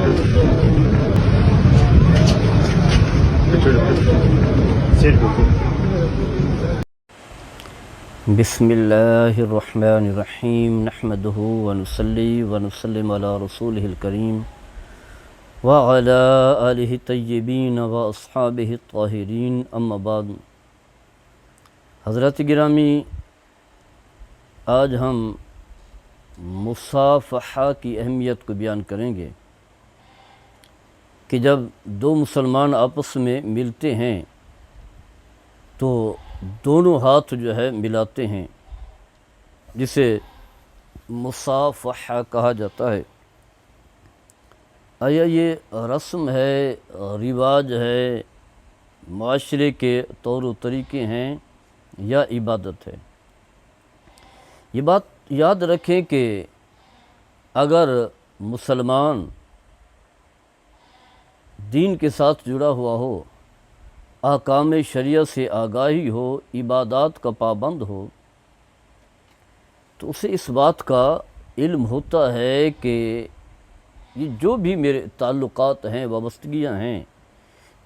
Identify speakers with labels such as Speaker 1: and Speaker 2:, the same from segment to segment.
Speaker 1: بسم اللہ الرحمن الرحیم نحمدہ ونصلی ونسلم علی رسولہ الکریم وعلی آلہ الطیبین واصحابہ الطاہرین اما بعد۔ حضرات گرامی، آج ہم مصافحہ کی اہمیت کو بیان کریں گے کہ جب دو مسلمان آپس میں ملتے ہیں تو دونوں ہاتھ جو ہے ملاتے ہیں، جسے مصافحہ کہا جاتا ہے۔ آیا یہ رسم ہے، رواج ہے، معاشرے کے طور و طریقے ہیں یا عبادت ہے؟ یہ بات یاد رکھیں کہ اگر مسلمان دین کے ساتھ جڑا ہوا ہو، احکام شریعت سے آگاہی ہو، عبادات کا پابند ہو، تو اسے اس بات کا علم ہوتا ہے کہ یہ جو بھی میرے تعلقات ہیں، وابستگیاں ہیں،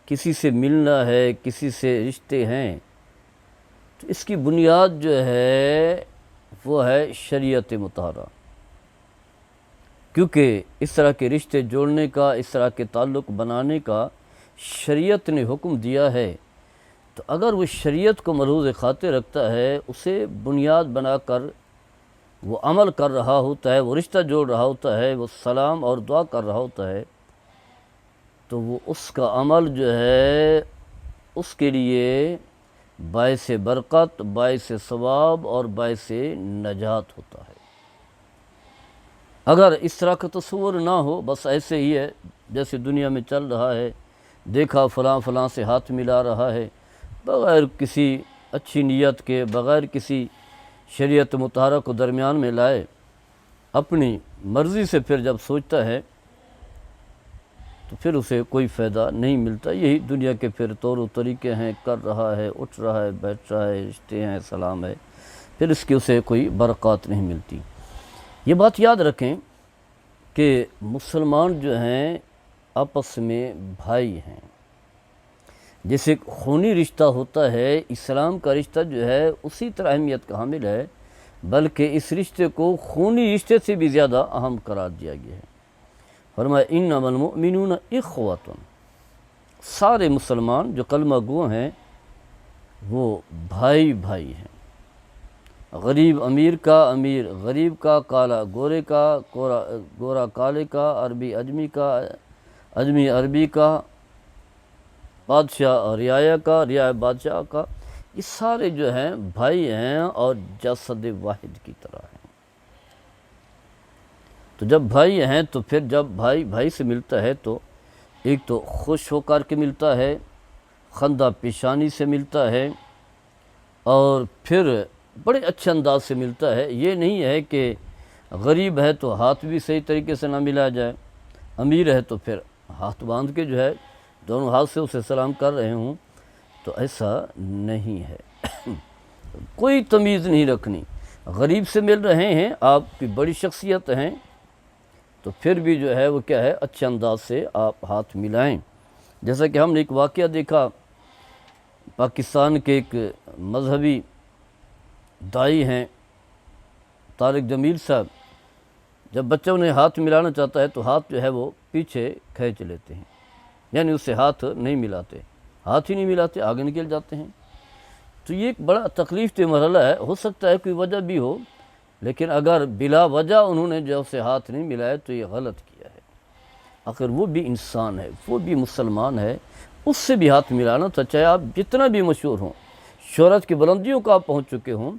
Speaker 1: کسی سے ملنا ہے، کسی سے رشتے ہیں، تو اس کی بنیاد جو ہے وہ ہے شریعت مطہرہ، کیونکہ اس طرح کے رشتے جوڑنے کا، اس طرح کے تعلق بنانے کا شریعت نے حکم دیا ہے۔ تو اگر وہ شریعت کو ملحوظ خاطر رکھتا ہے، اسے بنیاد بنا کر وہ عمل کر رہا ہوتا ہے، وہ رشتہ جوڑ رہا ہوتا ہے، وہ سلام اور دعا کر رہا ہوتا ہے، تو وہ اس کا عمل جو ہے اس کے لیے باعث برکت، باعث ثواب اور باعث نجات ہوتا ہے۔ اگر اس طرح کا تصور نہ ہو، بس ایسے ہی ہے جیسے دنیا میں چل رہا ہے، دیکھا فلاں سے ہاتھ ملا رہا ہے، بغیر کسی اچھی نیت کے، بغیر کسی شریعت مطہرہ کو درمیان میں لائے، اپنی مرضی سے پھر جب سوچتا ہے تو پھر اسے کوئی فائدہ نہیں ملتا۔ یہی دنیا کے پھر طور و طریقے ہیں، کر رہا ہے، اٹھ رہا ہے، بیٹھ رہا ہے، رشتے ہیں، سلام ہے، پھر اس کی اسے کوئی برکات نہیں ملتی۔ یہ بات یاد رکھیں کہ مسلمان جو ہیں آپس میں بھائی ہیں۔ جیسے خونی رشتہ ہوتا ہے، اسلام کا رشتہ جو ہے اسی طرح اہمیت کا حامل ہے، بلکہ اس رشتے کو خونی رشتے سے بھی زیادہ اہم قرار دیا گیا ہے۔ فرمایا انما المؤمنون اخوۃ، سارے مسلمان جو کلمہ گو ہیں وہ بھائی بھائی ہیں۔ غریب امیر کا، امیر غریب کا، کالا گورے کا، گورا کالے کا، عربی اجمی کا، اجمی عربی کا، بادشاہ اور رعایا کا، رعایا بادشاہ کا، یہ سارے جو ہیں بھائی ہیں اور جسد واحد کی طرح ہیں۔ تو جب بھائی ہیں تو پھر جب بھائی بھائی سے ملتا ہے تو ایک تو خوش ہو کر کے ملتا ہے، خندہ پیشانی سے ملتا ہے، اور پھر بڑے اچھے انداز سے ملتا ہے۔ یہ نہیں ہے کہ غریب ہے تو ہاتھ بھی صحیح طریقے سے نہ ملا جائے، امیر ہے تو پھر ہاتھ باندھ کے جو ہے دونوں ہاتھ سے اسے سلام کر رہے ہوں، تو ایسا نہیں ہے۔ کوئی تمیز نہیں رکھنی۔ غریب سے مل رہے ہیں، آپ کی بڑی شخصیت ہیں، تو پھر بھی جو ہے وہ کیا ہے، اچھے انداز سے آپ ہاتھ ملائیں۔ جیسا کہ ہم نے ایک واقعہ دیکھا، پاکستان کے ایک مذہبی دائی ہیں طارق جمیل صاحب، جب بچہ انہیں ہاتھ ملانا چاہتا ہے تو ہاتھ جو ہے وہ پیچھے کھینچ لیتے ہیں، یعنی اس سے ہاتھ نہیں ملاتے، ہاتھ ہی نہیں ملاتے، آگے نکل جاتے ہیں۔ تو یہ ایک بڑا تکلیف دہ مرحلہ ہے۔ ہو سکتا ہے کوئی وجہ بھی ہو، لیکن اگر بلا وجہ انہوں نے جو اسے ہاتھ نہیں ملایا تو یہ غلط کیا ہے۔ آخر وہ بھی انسان ہے، وہ بھی مسلمان ہے، اس سے بھی ہاتھ ملانا تھا، چاہے آپ جتنا بھی مشہور ہوں، شہرت کی بلندیوں کو آپ پہنچ چکے ہوں،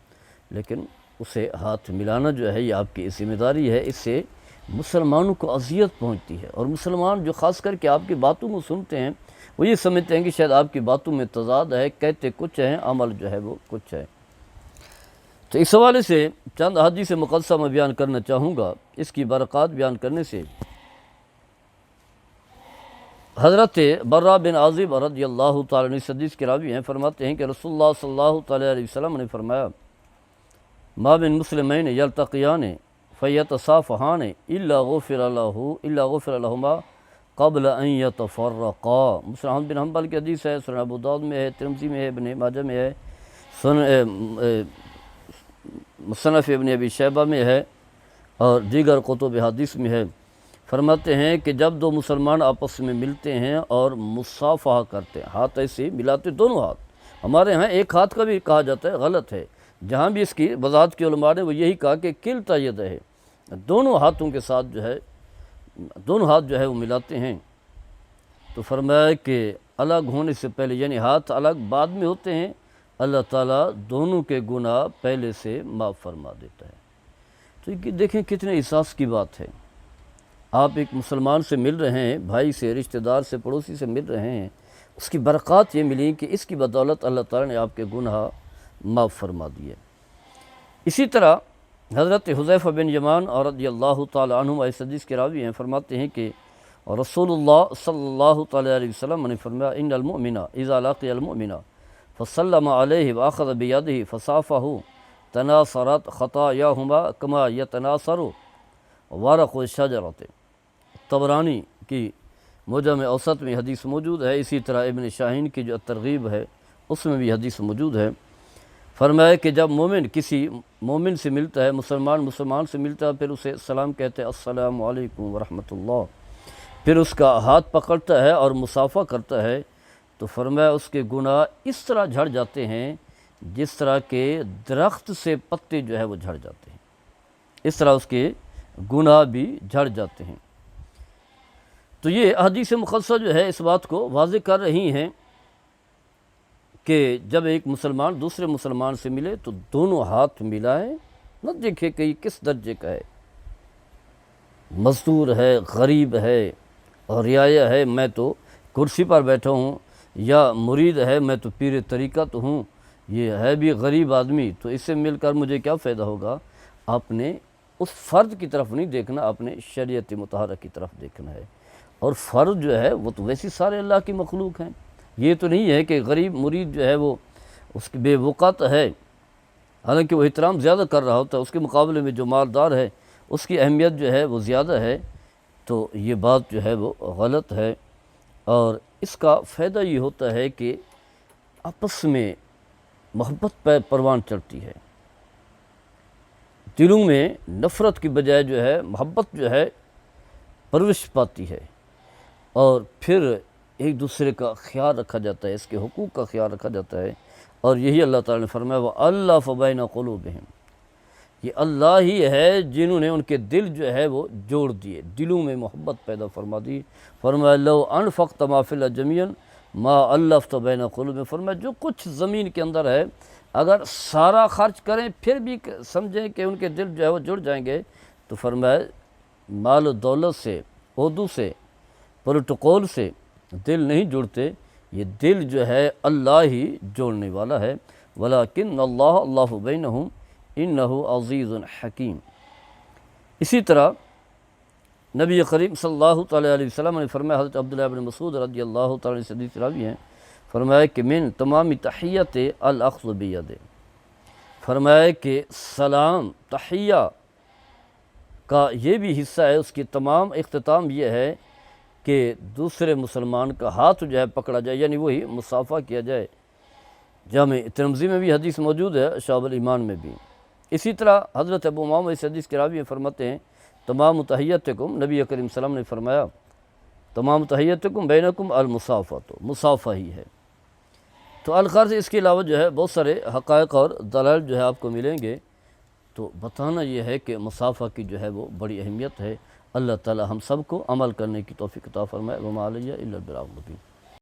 Speaker 1: لیکن اسے ہاتھ ملانا جو ہے یہ آپ کی ذمہ داری ہے۔ اس سے مسلمانوں کو اذیت پہنچتی ہے، اور مسلمان جو خاص کر کے آپ کی باتوں کو سنتے ہیں وہ یہ سمجھتے ہیں کہ شاید آپ کی باتوں میں تضاد ہے، کہتے کچھ ہیں، عمل جو ہے وہ کچھ ہے۔ تو اس حوالے سے چند احادیث مقدسہ میں بیان کرنا چاہوں گا۔ اس کی برکات بیان کرنے سے حضرت برا بن عازب رضی اللہ تعالیٰ عنہ اس حدیث کے راوی ہیں، فرماتے ہیں کہ رسول اللہ صلی اللہ تعالیٰ علیہ وسلم نے فرمایا ما بن مسلمین یلتقیان فیتصافحان الا غفر لهما قبل ان یتفرقا۔ مسلم احمد بن حنبل کی حدیث ہے، سنن ابو داؤد میں ہے، ترمذی میں ہے، ابن ماجہ میں ہے، مصنف ابن ابی شیبہ میں ہے اور دیگر کتب حدیث میں ہے۔ فرماتے ہیں کہ جب دو مسلمان آپس میں ملتے ہیں اور مصافحہ کرتے ہیں، ہاتھ ایسے ملاتے، دونوں ہاتھ، ہمارے ہاں ایک ہاتھ کا بھی کہا جاتا ہے، غلط ہے، جہاں بھی اس کی وضاحت کی علماء نے وہ یہی کہا کہ کلتا ید ہے، دونوں ہاتھوں کے ساتھ جو ہے، دونوں ہاتھ جو ہے وہ ملاتے ہیں۔ تو فرمایا کہ الگ ہونے سے پہلے، یعنی ہاتھ الگ بعد میں ہوتے ہیں، اللہ تعالیٰ دونوں کے گناہ پہلے سے معاف فرما دیتا ہے۔ تو یہ دیکھیں کتنے احساس کی بات ہے، آپ ایک مسلمان سے مل رہے ہیں، بھائی سے، رشتہ دار سے، پڑوسی سے مل رہے ہیں، اس کی برکات یہ ملی کہ اس کی بدولت اللہ تعالیٰ نے آپ کے گناہ معاف فرما دیے۔ اسی طرح حضرت حذیفہ بن یمان اور رضی اللہ تعالیٰ عنہم اس حدیث کے راوی ہیں، فرماتے ہیں کہ رسول اللہ صلی اللہ تعالیٰ علیہ وسلم نے فرمایا ان المؤمن اذا لقی المؤمن فسلم علیہ واخذ بیدہ فصافہ تناصرت خطایاہما کما یتناصر ورق الشجرۃ۔ طبرانی کی معجم اوسط میں حدیث موجود ہے، اسی طرح ابن شاہین کی جو ترغیب ہے اس میں بھی حدیث موجود ہے۔ فرمایا کہ جب مومن کسی مومن سے ملتا ہے، مسلمان سے ملتا ہے، پھر اسے سلام کہتے ہیں السلام علیکم ورحمۃ اللہ، پھر اس کا ہاتھ پکڑتا ہے اور مصافحہ کرتا ہے، تو فرمایا اس کے گناہ اس طرح جھڑ جاتے ہیں جس طرح کے درخت سے پتے جو ہے وہ جھڑ جاتے ہیں، اس طرح اس کے گناہ بھی جھڑ جاتے ہیں۔ تو یہ حدیث مقدسہ جو ہے اس بات کو واضح کر رہی ہیں کہ جب ایک مسلمان دوسرے مسلمان سے ملے تو دونوں ہاتھ ملائے، نہ دیکھے کہ یہ کس درجے کا ہے، مزدور ہے، غریب ہے اور رعایا ہے، میں تو کرسی پر بیٹھا ہوں، یا مرید ہے، میں تو پیر طریقت ہوں، یہ ہے بھی غریب آدمی، تو اس سے مل کر مجھے کیا فائدہ ہوگا؟ آپ نے اس فرد کی طرف نہیں دیکھنا، آپ نے شریعت مطہرہ کی طرف دیکھنا ہے۔ اور فرد جو ہے وہ تو ویسے سارے اللہ کی مخلوق ہیں، یہ تو نہیں ہے کہ غریب مرید جو ہے وہ اس کی بے وقت ہے، حالانکہ وہ احترام زیادہ کر رہا ہوتا ہے، اس کے مقابلے میں جو مالدار ہے اس کی اہمیت جو ہے وہ زیادہ ہے، تو یہ بات جو ہے وہ غلط ہے۔ اور اس کا فائدہ یہ ہوتا ہے کہ آپس میں محبت پروان چڑھتی ہے، دلوں میں نفرت کی بجائے جو ہے محبت جو ہے پرورش پاتی ہے، اور پھر ایک دوسرے کا خیال رکھا جاتا ہے، اس کے حقوق کا خیال رکھا جاتا ہے، اور یہی اللہ تعالیٰ نے فرمایا وَأَلَّفَ بَيْنَ قُلُوبِهِمْ، یہ اللہ ہی ہے جنہوں نے ان کے دل جو ہے وہ جوڑ دیے، دلوں میں محبت پیدا فرما دی۔ فرمایا لَوْ أَنفَقْتَ مَا فِي الْأَرْضِ جَمِيعًا مَا أَلَّفْتَ بَيْنَ قُلُوبِهِمْ، فرمایا جو کچھ زمین کے اندر ہے اگر سارا خرچ کریں پھر بھی سمجھیں کہ ان کے دل جو ہے وہ جڑ جائیں گے، تو فرمایا مال و دولت سے، عہدوں سے، پروٹوکول سے دل نہیں جڑتے، یہ دل جو ہے اللہ ہی جوڑنے والا ہے۔ وَلَكِنَّ اللَّهَ بَيْنَهُمْ إِنَّهُ عَزِيزٌ حَكِيمٌ۔ اسی طرح نبی کریم صلی اللہ تعالیٰ علیہ وسلم نے فرمایا، حضرت عبداللہ بن مسعود رضی اللہ تعالیٰ عنہ سے حدیث راوی ہیں، فرمایا کہ من تمام تحیت الاخذ بید، فرمایا کہ سلام تحیہ کا یہ بھی حصہ ہے، اس کی تمام اختتام یہ ہے کہ دوسرے مسلمان کا ہاتھ جو ہے پکڑا جائے، یعنی وہی مصافحہ کیا جائے۔ جامع ترمذی میں بھی حدیث موجود ہے، شعب الایمان میں بھی۔ اسی طرح حضرت ابو امامہ اس حدیث کے راوی فرماتے ہیں تمام تحیتکم، نبی کریم صلی اللہ علیہ وسلم نے فرمایا تمام تحیتکم بینکم المصافحہ، تو مصافحہ ہی ہے۔ تو الغرض اس کے علاوہ جو ہے بہت سارے حقائق اور دلائل جو ہے آپ کو ملیں گے، تو بتانا یہ ہے کہ مصافحہ کی جو ہے وہ بڑی اہمیت ہے۔ اللہ تعالی ہم سب کو عمل کرنے کی توفیق عطا فرمائے۔ وما علیہ الا البلاغ المبین۔